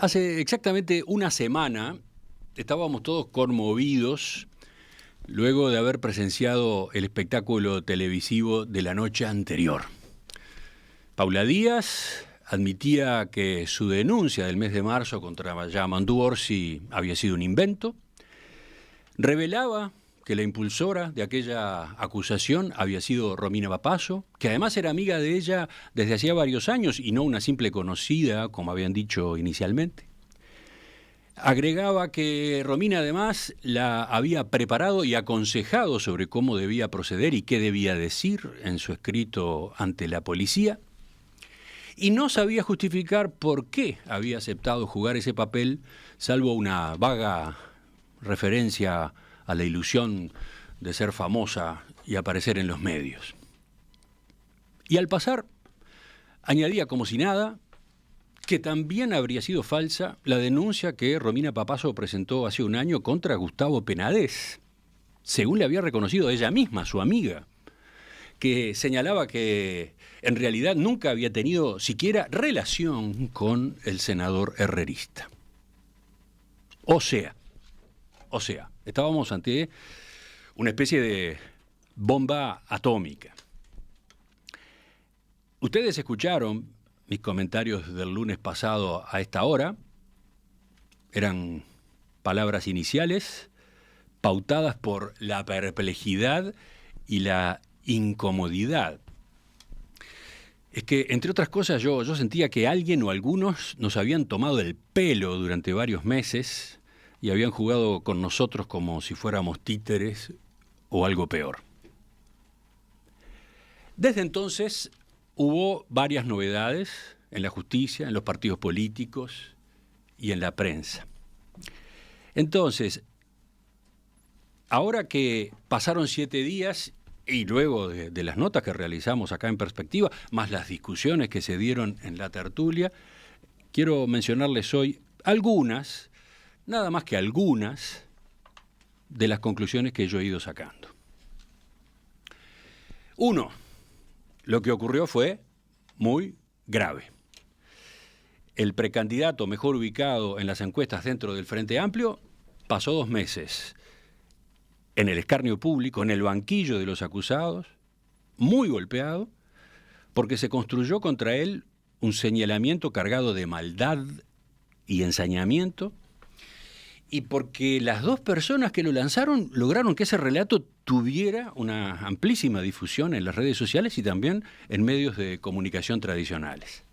Hace exactamente una semana estábamos todos conmovidos luego de haber presenciado el espectáculo televisivo de la noche anterior. Paula Díaz admitía que su denuncia del mes de marzo contra Yamandu Orsi había sido un invento, revelaba que la impulsora de aquella acusación había sido Romina Papazo, que además era amiga de ella desde hacía varios años y no una simple conocida, como habían dicho inicialmente. Agregaba que Romina además la había preparado y aconsejado sobre cómo debía proceder y qué debía decir en su escrito ante la policía, y no sabía justificar por qué había aceptado jugar ese papel, salvo una vaga referencia a la ilusión de ser famosa y aparecer en los medios. Y al pasar, añadía como si nada que también habría sido falsa la denuncia que Romina Papazo presentó hace un año contra Gustavo Penadez, según le había reconocido ella misma, su amiga, que señalaba que en realidad nunca había tenido siquiera relación con el senador herrerista. O sea, estábamos ante una especie de bomba atómica. Ustedes escucharon mis comentarios del lunes pasado a esta hora. Eran palabras iniciales pautadas por la perplejidad y la incomodidad. Es que, entre otras cosas, yo sentía que alguien o algunos nos habían tomado el pelo durante varios meses y habían jugado con nosotros como si fuéramos títeres o algo peor. Desde entonces hubo varias novedades en la justicia, en los partidos políticos y en la prensa. Entonces, ahora que pasaron 7 días y luego de las notas que realizamos acá en Perspectiva, más las discusiones que se dieron en la tertulia, quiero mencionarles hoy algunas, nada más que algunas, de las conclusiones que yo he ido sacando. 1. Lo que ocurrió fue muy grave. El precandidato mejor ubicado en las encuestas dentro del Frente Amplio pasó 2 meses en el escarnio público, en el banquillo de los acusados, muy golpeado, porque se construyó contra él un señalamiento cargado de maldad y ensañamiento, y porque las 2 personas que lo lanzaron lograron que ese relato tuviera una amplísima difusión en las redes sociales y también en medios de comunicación tradicionales.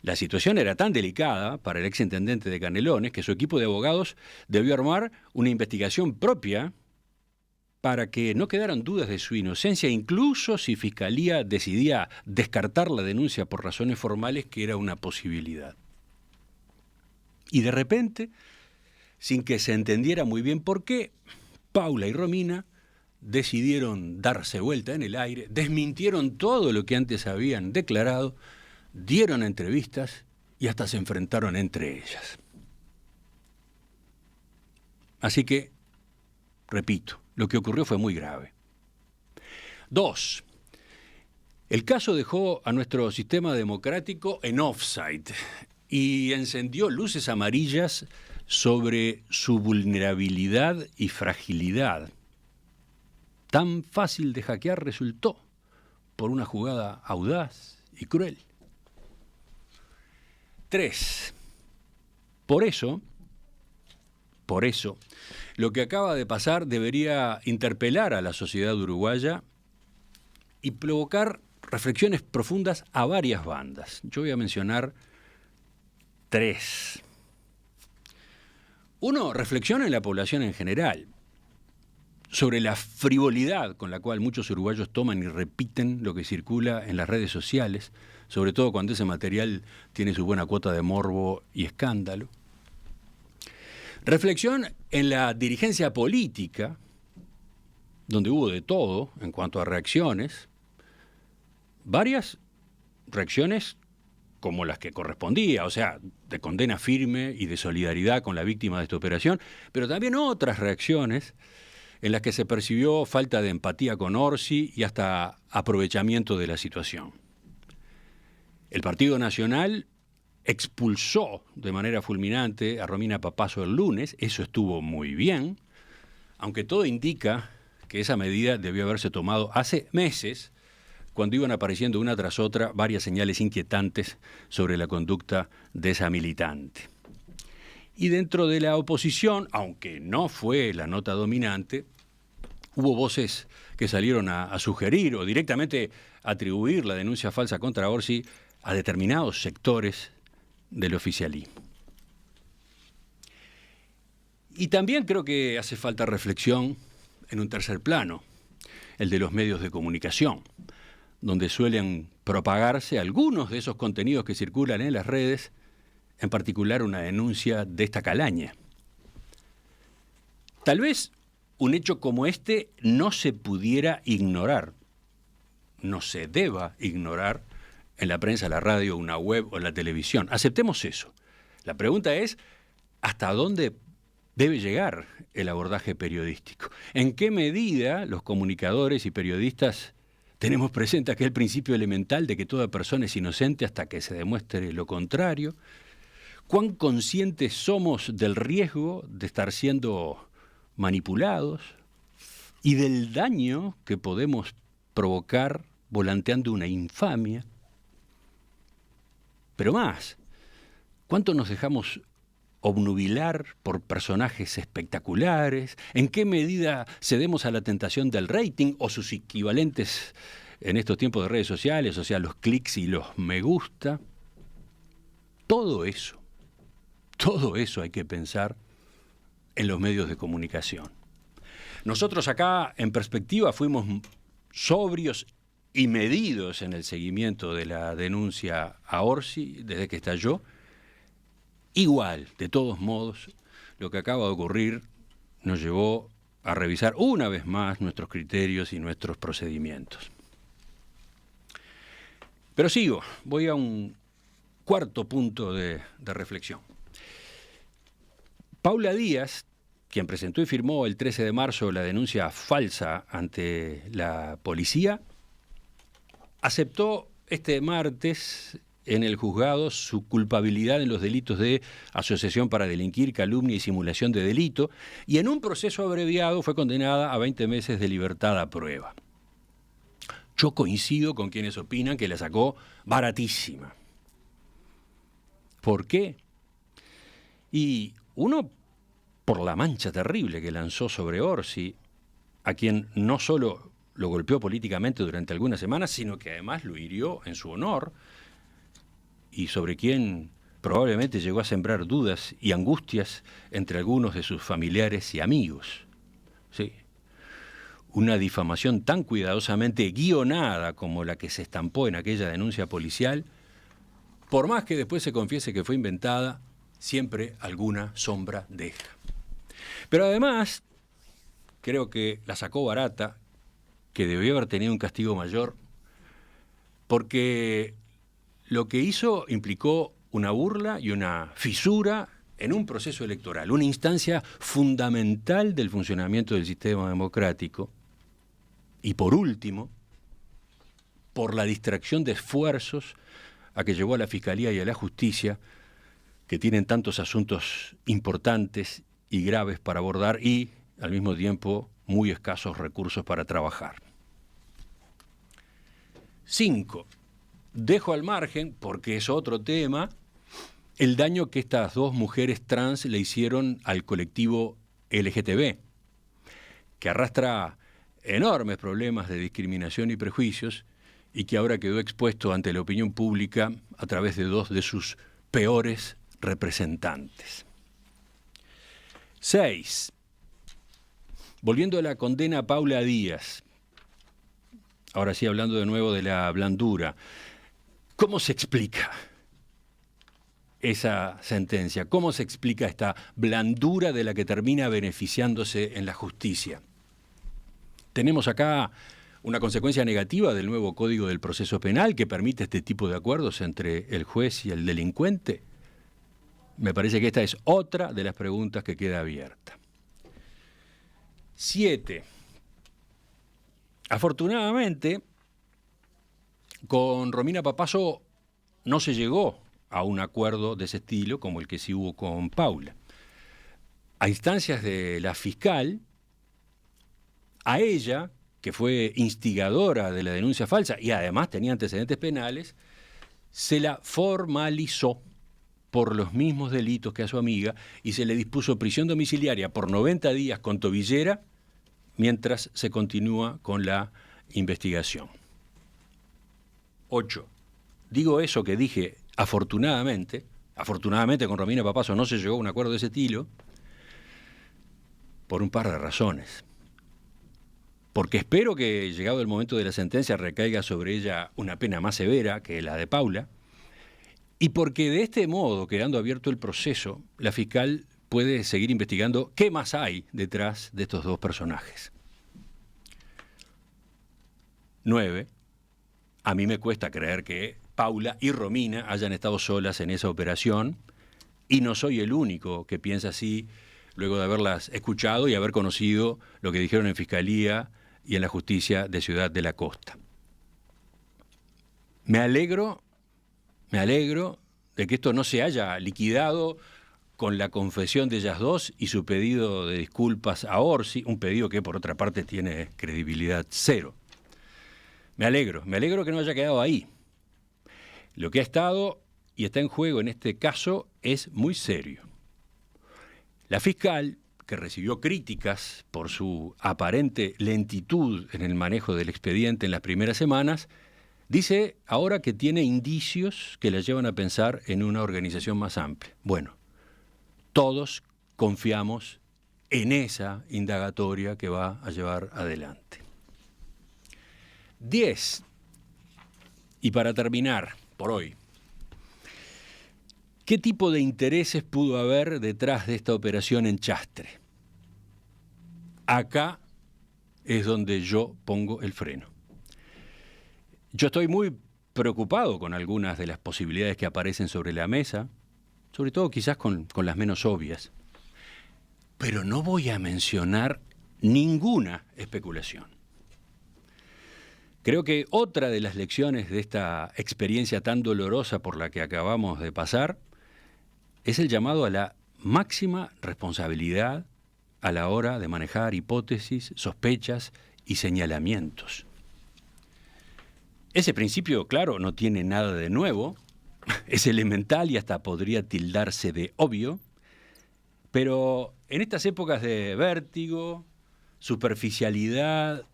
La situación era tan delicada para el exintendente de Canelones que su equipo de abogados debió armar una investigación propia para que no quedaran dudas de su inocencia, incluso si Fiscalía decidía descartar la denuncia por razones formales, que era una posibilidad. Y de repente, sin que se entendiera muy bien por qué, Paula y Romina decidieron darse vuelta en el aire, desmintieron todo lo que antes habían declarado, dieron entrevistas y hasta se enfrentaron entre ellas. Así que, repito, lo que ocurrió fue muy grave. 2. El caso dejó a nuestro sistema democrático en offside y encendió luces amarillas sobre su vulnerabilidad y fragilidad. Tan fácil de hackear resultó por una jugada audaz y cruel. 3. Por eso, lo que acaba de pasar debería interpelar a la sociedad uruguaya y provocar reflexiones profundas a varias bandas. Yo voy a mencionar 3. 1, reflexiona en la población en general sobre la frivolidad con la cual muchos uruguayos toman y repiten lo que circula en las redes sociales, sobre todo cuando ese material tiene su buena cuota de morbo y escándalo. Reflexión en la dirigencia política, donde hubo de todo en cuanto a reacciones, varias reacciones como las que correspondía, o sea, de condena firme y de solidaridad con la víctima de esta operación, pero también otras reacciones en las que se percibió falta de empatía con Orsi y hasta aprovechamiento de la situación. El Partido Nacional expulsó de manera fulminante a Romina Papazo el lunes, eso estuvo muy bien, aunque todo indica que esa medida debió haberse tomado hace meses, cuando iban apareciendo una tras otra varias señales inquietantes sobre la conducta de esa militante. Y dentro de la oposición, aunque no fue la nota dominante, hubo voces que salieron a sugerir o directamente atribuir la denuncia falsa contra Orsi a determinados sectores del oficialismo. Y también creo que hace falta reflexión en un tercer plano, el de los medios de comunicación, donde suelen propagarse algunos de esos contenidos que circulan en las redes, en particular una denuncia de esta calaña. Tal vez un hecho como este no se pudiera ignorar, no se deba ignorar en la prensa, la radio, una web o la televisión. Aceptemos eso. La pregunta es, ¿hasta dónde debe llegar el abordaje periodístico? ¿En qué medida los comunicadores y periodistas tenemos presente aquel principio elemental de que toda persona es inocente hasta que se demuestre lo contrario? ¿Cuán conscientes somos del riesgo de estar siendo manipulados y del daño que podemos provocar volanteando una infamia? Pero más, ¿cuánto nos dejamos obnubilar por personajes espectaculares? ¿En qué medida cedemos a la tentación del rating o sus equivalentes en estos tiempos de redes sociales, o sea, los clics y los me gusta? Todo eso hay que pensar en los medios de comunicación. Nosotros acá, en Perspectiva, fuimos sobrios y medidos en el seguimiento de la denuncia a Orsi desde que estalló. Igual, de todos modos, lo que acaba de ocurrir nos llevó a revisar una vez más nuestros criterios y nuestros procedimientos. Pero sigo, voy a un cuarto punto de reflexión. Paula Díaz, quien presentó y firmó el 13 de marzo la denuncia falsa ante la policía, aceptó este martes en el juzgado su culpabilidad en los delitos de asociación para delinquir, calumnia y simulación de delito, y en un proceso abreviado fue condenada a 20 meses de libertad a prueba. Yo coincido con quienes opinan que la sacó baratísima. ¿Por qué? Y uno, por la mancha terrible que lanzó sobre Orsi, a quien no solo lo golpeó políticamente durante algunas semanas, sino que además lo hirió en su honor, y sobre quien probablemente llegó a sembrar dudas y angustias entre algunos de sus familiares y amigos. Sí. Una difamación tan cuidadosamente guionada como la que se estampó en aquella denuncia policial, por más que después se confiese que fue inventada, siempre alguna sombra deja. Pero además, creo que la sacó barata, que debió haber tenido un castigo mayor, porque lo que hizo implicó una burla y una fisura en un proceso electoral, una instancia fundamental del funcionamiento del sistema democrático. Y por último, por la distracción de esfuerzos a que llevó a la Fiscalía y a la Justicia, que tienen tantos asuntos importantes y graves para abordar y, al mismo tiempo, muy escasos recursos para trabajar. 5. Dejo al margen, porque es otro tema, el daño que estas dos mujeres trans le hicieron al colectivo LGTB, que arrastra enormes problemas de discriminación y prejuicios y que ahora quedó expuesto ante la opinión pública a través de dos de sus peores representantes. 6. Volviendo a la condena a Paula Díaz, ahora sí hablando de nuevo de la blandura, ¿cómo se explica esa sentencia? ¿Cómo se explica esta blandura de la que termina beneficiándose en la justicia? Tenemos acá una consecuencia negativa del nuevo Código del Proceso Penal que permite este tipo de acuerdos entre el juez y el delincuente. Me parece que esta es otra de las preguntas que queda abierta. 7. Afortunadamente, con Romina Papazo no se llegó a un acuerdo de ese estilo como el que sí hubo con Paula. A instancias de la fiscal, a ella, que fue instigadora de la denuncia falsa y además tenía antecedentes penales, se la formalizó por los mismos delitos que a su amiga y se le dispuso prisión domiciliaria por 90 días con tobillera mientras se continúa con la investigación. 8. Digo eso que dije afortunadamente con Romina Papazo no se llegó a un acuerdo de ese estilo por un par de razones. Porque espero que, llegado el momento de la sentencia, recaiga sobre ella una pena más severa que la de Paula, y porque de este modo, quedando abierto el proceso, la fiscal puede seguir investigando qué más hay detrás de estos dos personajes. 9. A mí me cuesta creer que Paula y Romina hayan estado solas en esa operación, y no soy el único que piensa así luego de haberlas escuchado y haber conocido lo que dijeron en Fiscalía y en la Justicia de Ciudad de la Costa. Me alegro de que esto no se haya liquidado con la confesión de ellas dos y su pedido de disculpas a Orsi, un pedido que por otra parte tiene credibilidad cero. Me alegro que no haya quedado ahí. Lo que ha estado y está en juego en este caso es muy serio. La fiscal, que recibió críticas por su aparente lentitud en el manejo del expediente en las primeras semanas, dice ahora que tiene indicios que la llevan a pensar en una organización más amplia. Bueno, todos confiamos en esa indagatoria que va a llevar adelante. 10. Y para terminar, por hoy, ¿qué tipo de intereses pudo haber detrás de esta operación en Chastre? Acá es donde yo pongo el freno. Yo estoy muy preocupado con algunas de las posibilidades que aparecen sobre la mesa, sobre todo quizás con las menos obvias. Pero no voy a mencionar ninguna especulación. Creo que otra de las lecciones de esta experiencia tan dolorosa por la que acabamos de pasar es el llamado a la máxima responsabilidad a la hora de manejar hipótesis, sospechas y señalamientos. Ese principio, claro, no tiene nada de nuevo, es elemental y hasta podría tildarse de obvio, pero en estas épocas de vértigo, superficialidad,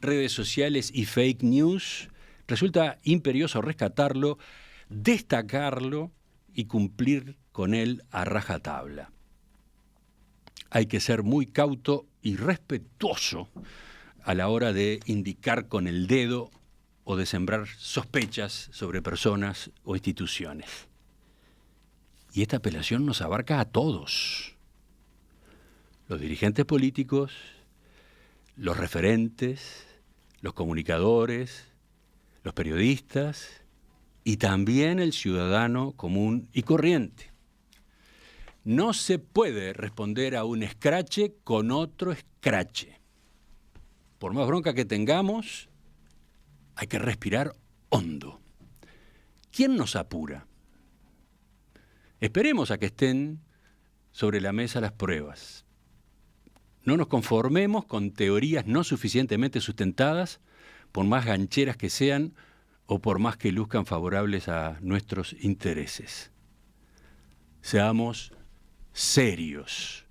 redes sociales y fake news, resulta imperioso rescatarlo, destacarlo y cumplir con él a rajatabla. Hay que ser muy cauto y respetuoso a la hora de indicar con el dedo o de sembrar sospechas sobre personas o instituciones. Y esta apelación nos abarca a todos. Los dirigentes políticos, los referentes, los comunicadores, los periodistas y también el ciudadano común y corriente. No se puede responder a un escrache con otro escrache. Por más bronca que tengamos, hay que respirar hondo. ¿Quién nos apura? Esperemos a que estén sobre la mesa las pruebas. No nos conformemos con teorías no suficientemente sustentadas, por más gancheras que sean o por más que luzcan favorables a nuestros intereses. Seamos serios.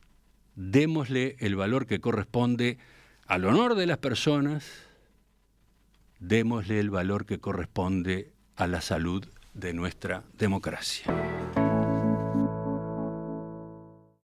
Démosle el valor que corresponde al honor de las personas, démosle el valor que corresponde a la salud de nuestra democracia.